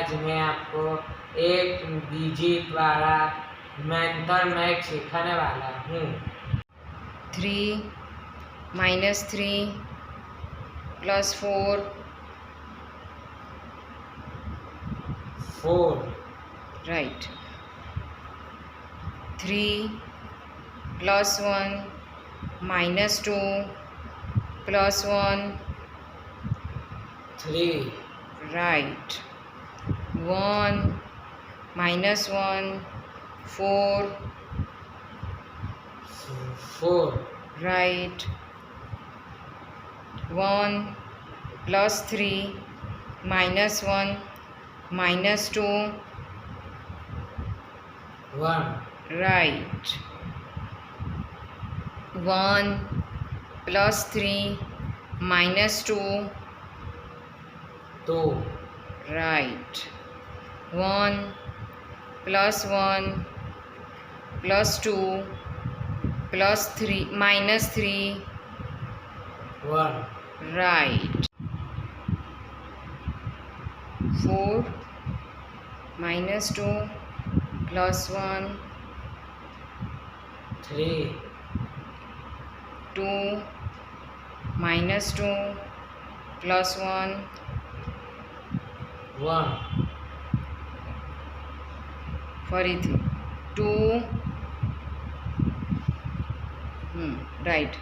आज मैं आपको एक डिजिट वाला मेंटल मैथ सिखाने वाला हूँ। 3 minus 3 plus 4 4 right. 3 plus 1 minus 2 plus 1 3 right. 1 minus 1 4 4 right. 1 plus 3 minus 1 minus 2 1 right. 1 plus 3 minus 2 2 right. 1 plus 1 plus 2 plus 3 minus 3 1 right. 4 minus 2 plus 1 3 2 minus 2 plus 1 1 ફરીથી 2 right.